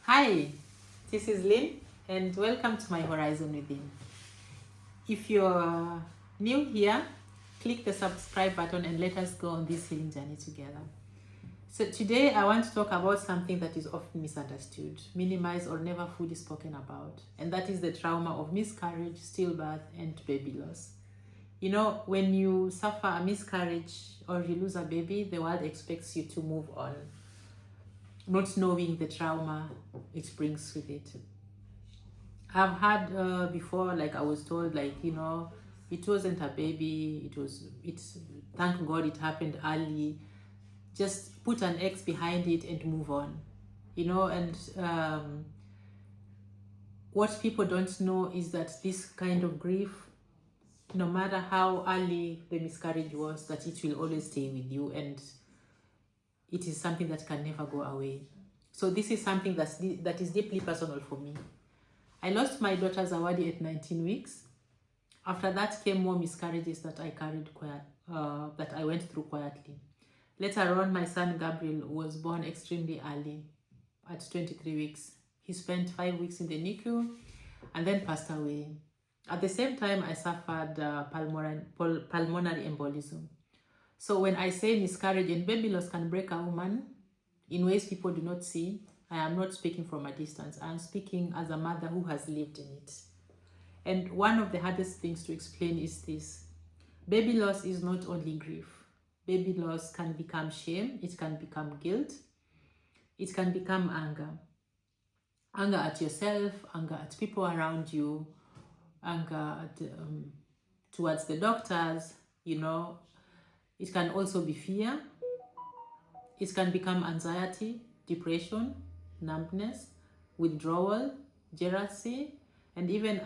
Hi, this is Lynn, and welcome to my Horizon Within. If you're new here, click the subscribe button and let us go on this healing journey together. So today I want to talk about something that is often misunderstood, minimized, or never fully spoken about, and that is the trauma of miscarriage, stillbirth, and baby loss. You know, when you suffer a miscarriage or you lose a baby, the world expects you to move on, not knowing the trauma it brings with it. I've had before, like I was told, it wasn't a baby, it's, thank God it happened early. Just put an X behind it and move on, and what people don't know is that this kind of grief, no matter how early the miscarriage was, that it will always stay with you, and it is something that can never go away. So this is something that is deeply personal for me. I lost my daughter Zawadi at 19 weeks. After that came more miscarriages that I went through quietly. Later on, my son Gabriel was born extremely early, at 23 weeks. He spent 5 weeks in the NICU and then passed away. At the same time, I suffered pulmonary embolism. So when I say miscarriage and baby loss can break a woman in ways people do not see, I am not speaking from a distance. I am speaking as a mother who has lived in it. And one of the hardest things to explain is this. Baby loss is not only grief. Baby loss can become shame, it can become guilt, it can become anger. Anger at yourself, anger at people around you, anger towards the doctors, It can also be fear. It can become anxiety, depression, numbness, withdrawal, jealousy, and even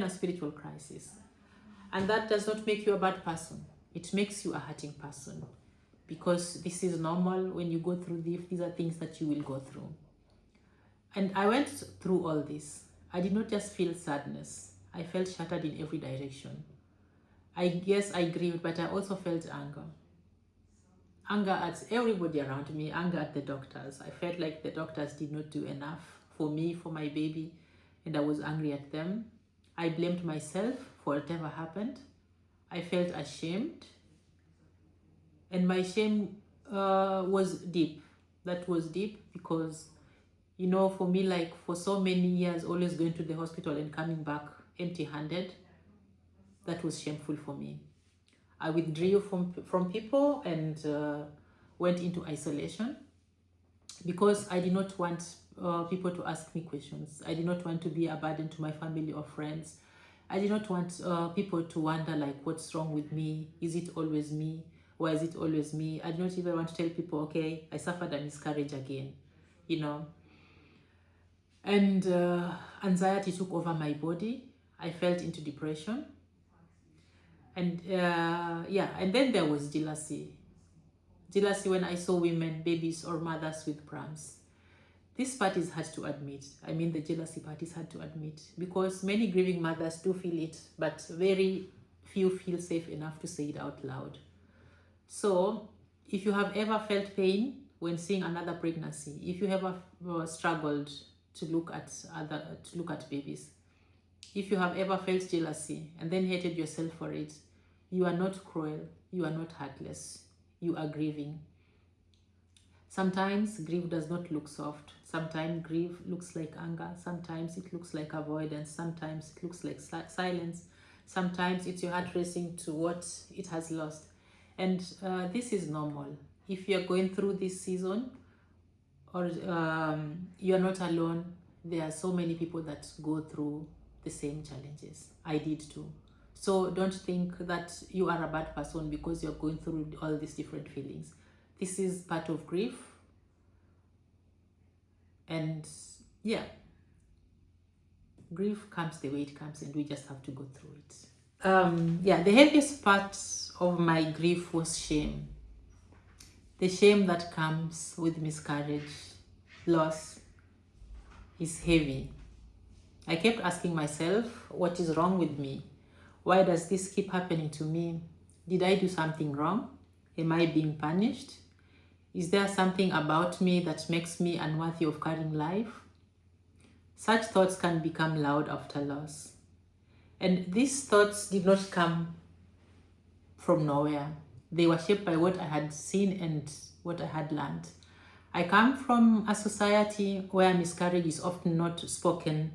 a spiritual crisis. And that does not make you a bad person. It makes you a hurting person, because this is normal. When you go through these are things that you will go through. And I went through all this. I did not just feel sadness. I felt shattered in every direction. I guess I grieved, but I also felt anger. Anger at everybody around me, anger at the doctors. I felt like the doctors did not do enough for me, for my baby, and I was angry at them. I blamed myself for whatever happened. I felt ashamed, and my shame was deep. That was deep because, for me, like for so many years, always going to the hospital and coming back empty-handed, that was shameful for me. I withdrew from people and went into isolation because I did not want people to ask me questions. I did not want to be a burden to my family or friends. I did not want people to wonder, like, what's wrong with me? Is it always me? Why is it always me? I did not even want to tell people, okay, I suffered a miscarriage again, And anxiety took over my body. I fell into depression. And and then there was jealousy. Jealousy when I saw women, babies, or mothers with prams. This part is hard to admit. I mean, the jealousy part is hard to admit because many grieving mothers do feel it, but very few feel safe enough to say it out loud. So, if you have ever felt pain when seeing another pregnancy, if you ever struggled to look at babies, if you have ever felt jealousy and then hated yourself for it, you are not cruel, you are not heartless, you are grieving. Sometimes grief does not look soft. Sometimes grief looks like anger. Sometimes it looks like avoidance. Sometimes it looks like silence. Sometimes it's your heart racing to what it has lost. And this is normal. If you're going through this season or you're not alone, there are so many people that go through the same challenges. I did too. So don't think that you are a bad person because you're going through all these different feelings. This is part of grief. And grief comes the way it comes, and we just have to go through it. The heaviest part of my grief was shame. The shame that comes with miscarriage, loss, is heavy. I kept asking myself, what is wrong with me? Why does this keep happening to me? Did I do something wrong? Am I being punished? Is there something about me that makes me unworthy of carrying life? Such thoughts can become loud after loss. And these thoughts did not come from nowhere. They were shaped by what I had seen and what I had learned. I come from a society where miscarriage is often not spoken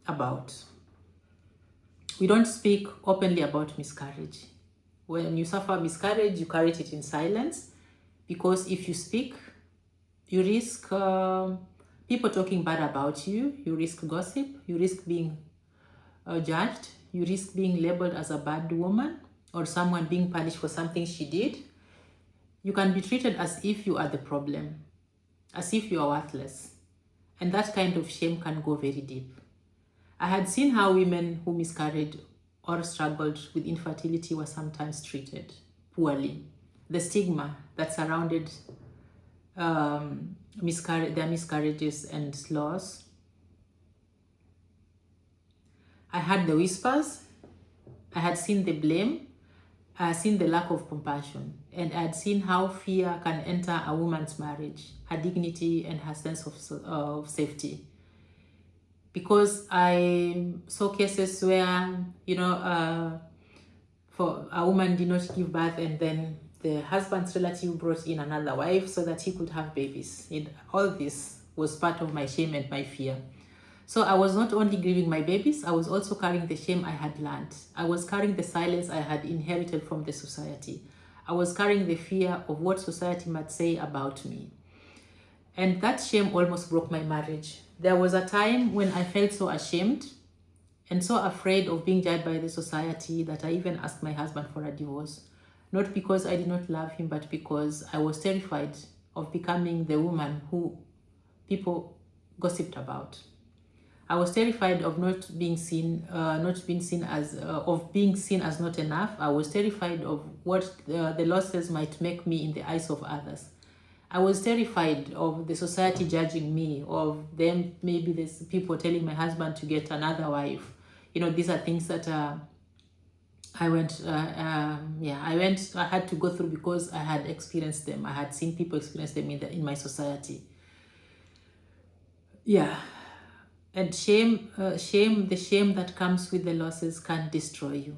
about. We don't speak openly about miscarriage. When you suffer miscarriage, you carry it in silence, because if you speak, you risk people talking bad about you, you risk gossip, you risk being judged, you risk being labeled as a bad woman or someone being punished for something she did. You can be treated as if you are the problem, as if you are worthless. And that kind of shame can go very deep. I had seen how women who miscarried or struggled with infertility were sometimes treated poorly. The stigma that surrounded their miscarriages and loss. I had the whispers, I had seen the blame, I had seen the lack of compassion, and I had seen how fear can enter a woman's marriage, her dignity and her sense of safety. Because I saw cases where, for a woman did not give birth and then the husband's relative brought in another wife so that he could have babies. And all this was part of my shame and my fear. So I was not only grieving my babies, I was also carrying the shame I had learned. I was carrying the silence I had inherited from the society. I was carrying the fear of what society might say about me. And that shame almost broke my marriage. There was a time when I felt so ashamed and so afraid of being judged by the society that I even asked my husband for a divorce. Not because I did not love him, but because I was terrified of becoming the woman who people gossiped about. I was terrified of not being seen as not enough. I was terrified of what the losses might make me in the eyes of others. I was terrified of the society judging me, of them, maybe there's people telling my husband to get another wife. These are things that I had to go through because I had experienced them. I had seen people experience them in my society. Yeah. And the shame that comes with the losses can destroy you.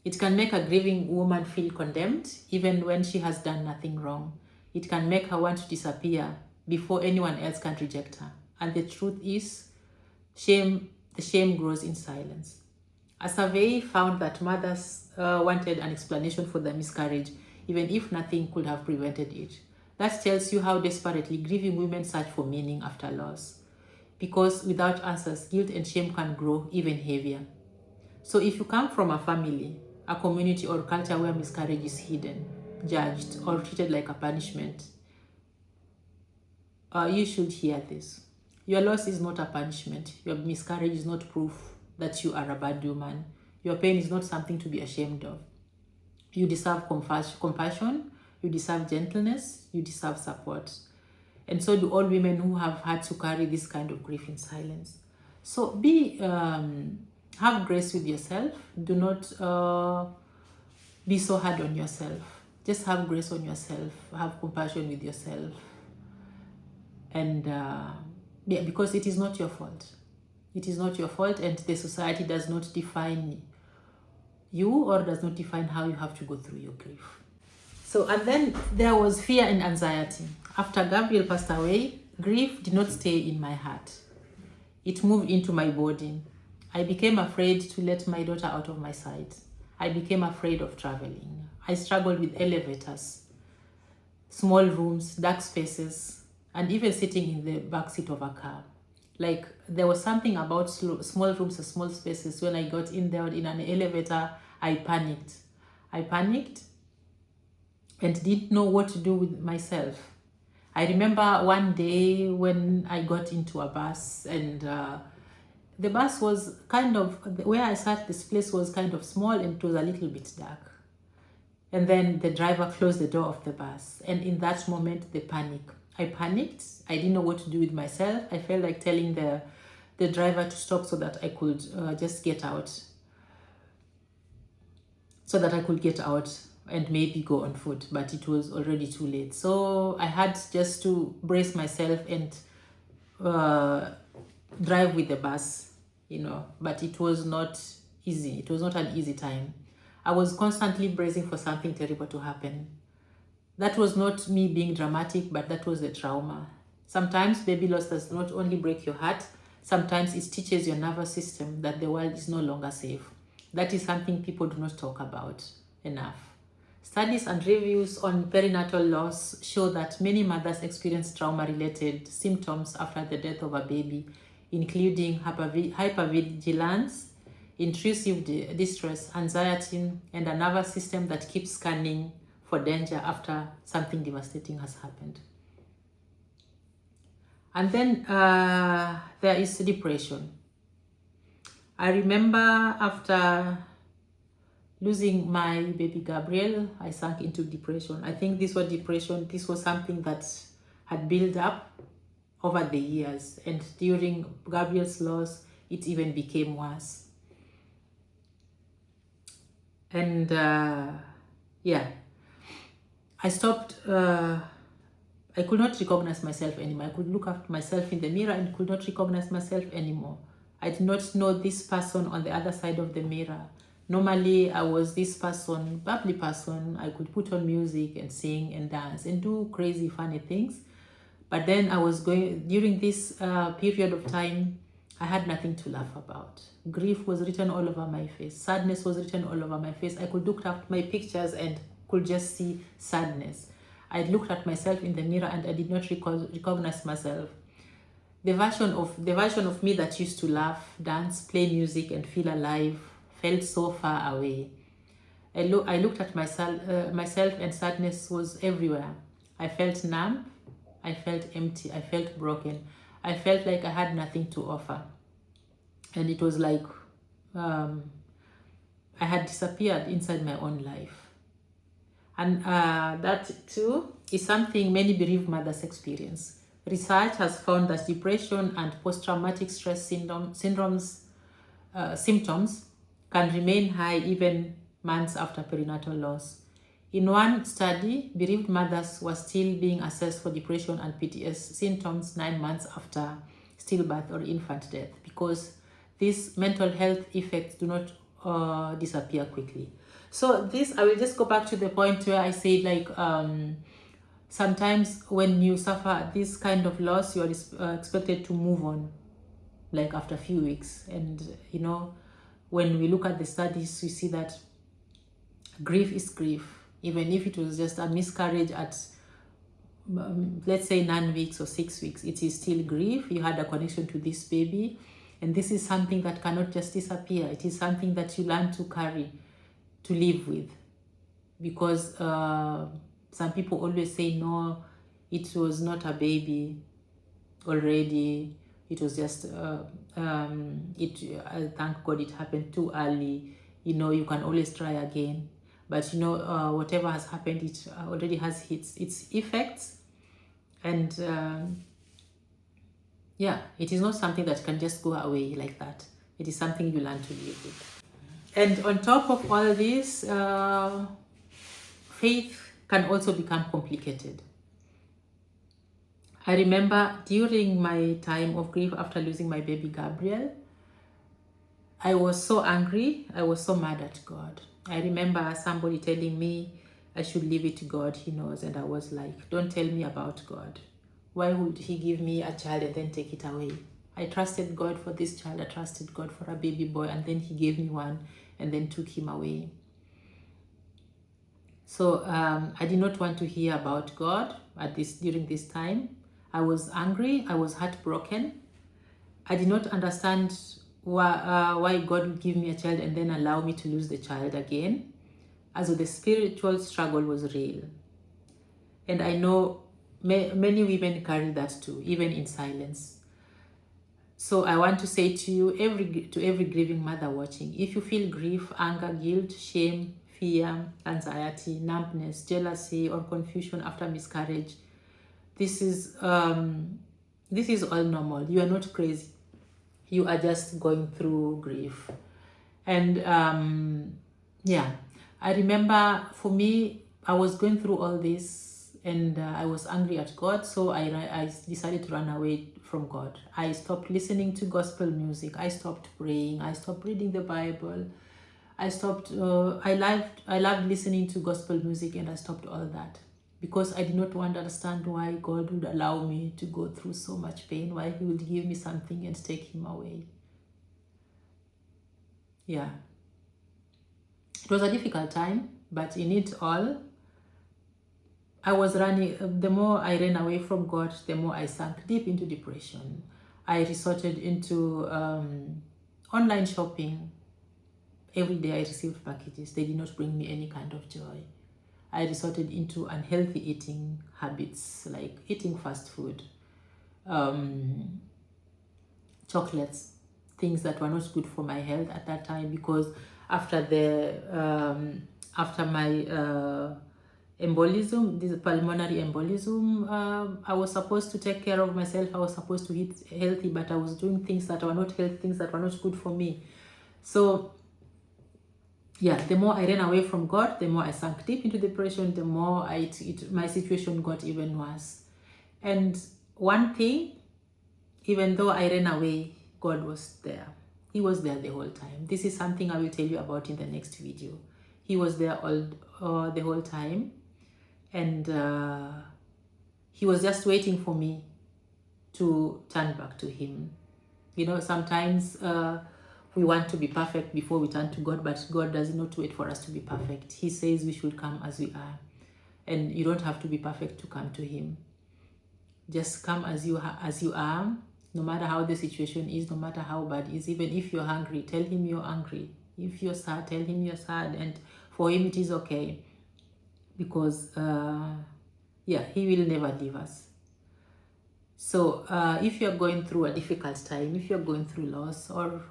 It can make a grieving woman feel condemned, even when she has done nothing wrong. It can make her want to disappear before anyone else can reject her. And the truth is, the shame grows in silence. A survey found that mothers wanted an explanation for their miscarriage, even if nothing could have prevented it. That tells you how desperately grieving women search for meaning after loss. Because without answers, guilt and shame can grow even heavier. So if you come from a family, a community or culture where miscarriage is hidden, judged, or treated like a punishment, you should hear this. Your loss is not a punishment. Your miscarriage is not proof that you are a bad woman. Your pain is not something to be ashamed of. You deserve compassion, you deserve gentleness, you deserve support. And so do all women who have had to carry this kind of grief in silence. So have grace with yourself. Do not be so hard on yourself. Just have grace on yourself. Have compassion with yourself. And because it is not your fault. It is not your fault, and the society does not define you or does not define how you have to go through your grief. So, and then there was fear and anxiety. After Gabriel passed away, grief did not stay in my heart. It moved into my body. I became afraid to let my daughter out of my sight. I became afraid of traveling. I struggled with elevators, small rooms, dark spaces, and even sitting in the back seat of a car. Like, there was something about small rooms and small spaces. When I got in there in an elevator, I panicked. And didn't know what to do with myself. I remember one day when I got into a bus, and the bus was kind of, where I sat, this place was kind of small and it was a little bit dark. And then the driver closed the door of the bus. And in that moment, I panicked. I didn't know what to do with myself. I felt like telling the driver to stop so that I could just get out. So that I could get out and maybe go on foot, but it was already too late. So I had just to brace myself and drive with the bus, but it was not easy. It was not an easy time. I was constantly bracing for something terrible to happen. That was not me being dramatic, but that was the trauma. Sometimes baby loss does not only break your heart, sometimes it teaches your nervous system that the world is no longer safe. That is something people do not talk about enough. Studies and reviews on perinatal loss show that many mothers experience trauma-related symptoms after the death of a baby, including hypervigilance, intrusive distress, anxiety, and a nervous system that keeps scanning for danger after something devastating has happened. And then there is depression. I remember after losing my baby Gabriel, I sank into depression. I think this was something that had built up over the years, and during Gabriel's loss, it even became worse. And yeah, I stopped, I could not recognize myself anymore. I could look at myself in the mirror and could not recognize myself anymore. I did not know this person on the other side of the mirror. Normally, I was this person, bubbly person. I could put on music and sing and dance and do crazy, funny things. But then during this period of time, I had nothing to laugh about. Grief was written all over my face. Sadness was written all over my face. I could look at my pictures and could just see sadness. I looked at myself in the mirror and I did not recognize myself. The version of me that used to laugh, dance, play music, and feel alive felt so far away. I looked at myself and sadness was everywhere. I felt numb. I felt empty. I felt broken. I felt like I had nothing to offer. And it was like I had disappeared inside my own life. And that too is something many bereaved mothers experience. Research has found that depression and post-traumatic stress symptoms can remain high even months after perinatal loss. In one study, bereaved mothers were still being assessed for depression and PTSD symptoms 9 months after stillbirth or infant death, because these mental health effects do not disappear quickly. So I will just go back to the point where I said, like, sometimes when you suffer this kind of loss, you are expected to move on, like after a few weeks. And, when we look at the studies, we see that grief is grief. Even if it was just a miscarriage at, let's say, 9 weeks or 6 weeks, it is still grief. You had a connection to this baby. And this is something that cannot just disappear. It is something that you learn to carry, to live with. Because some people always say, no, it was not a baby already. It was just, thank God it happened too early. You can always try again. But, whatever has happened, it already has its effects. And yeah, it is not something that can just go away like that. It is something you learn to live with. And on top of all this, faith can also become complicated. I remember during my time of grief after losing my baby Gabriel, I was so angry. I was so mad at God. I remember somebody telling me I should leave it to God, He knows. And I was like, don't tell me about God. Why would He give me a child and then take it away? I trusted God for this child. I trusted God for a baby boy, and then He gave me one and then took him away. So I did not want to hear about God during this time. I was angry. I was heartbroken. I did not understand why God would give me a child and then allow me to lose the child again. As the spiritual struggle was real. And I know many women carry that too, even in silence. So I want to say to you, every grieving mother watching, if you feel grief, anger, guilt, shame, fear, anxiety, numbness, jealousy, or confusion after miscarriage, this is all normal. You are not crazy. You are just going through grief. And yeah, I remember for me, I was going through all this and I was angry at God. So I decided to run away from God. I stopped listening to gospel music. I stopped praying. I stopped reading the Bible. I stopped, I loved listening to gospel music, and I stopped all that because I did not want to understand why God would allow me to go through so much pain, why he would give me something and take him away. Yeah. It was a difficult time, but in it all, I was running. The more I ran away from God, the more I sank deep into depression. I resorted into online shopping. Every day I received packages. They did not bring me any kind of joy. I resorted into unhealthy eating habits, like eating fast food, chocolates, things that were not good for my health at that time, because after my embolism, this pulmonary embolism, I was supposed to take care of myself. I was supposed to eat healthy, but I was doing things that were not healthy, things that were not good for me. So yeah, the more I ran away from God, the more I sank deep into depression, the more my situation got even worse. And one thing, even though I ran away, God was there. He was there the whole time. This is something I will tell you about in the next video. He was there the whole time. And he was just waiting for me to turn back to him. You know, sometimes we want to be perfect before we turn to God, but God does not wait for us to be perfect. He says we should come as we are. And you don't have to be perfect to come to him. Just come as you are, no matter how the situation is, no matter how bad it is. Even if you're hungry, tell him you're hungry. If you're sad, tell him you're sad. And for him, it is okay. Because, yeah, he will never leave us. So if you're going through a difficult time, if you're going through loss, or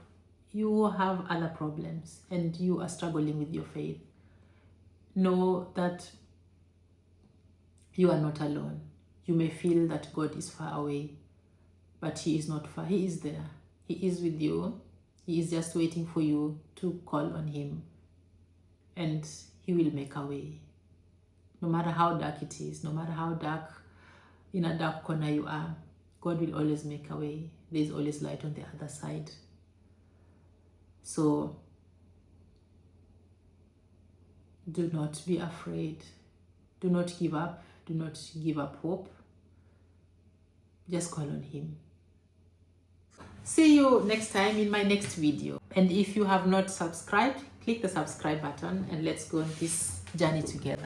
you have other problems and you are struggling with your faith, know that you are not alone. You may feel that God is far away, but he is not far. He is there. He is with you. He is just waiting for you to call on him, and he will make a way. No matter how dark it is, no matter how dark, in a dark corner you are, God will always make a way. There is always light on the other side. So do not be afraid. Do not give up. Do not give up hope. Just call on him. See you next time in my next video. And if you have not subscribed, click the subscribe button and let's go on this journey together.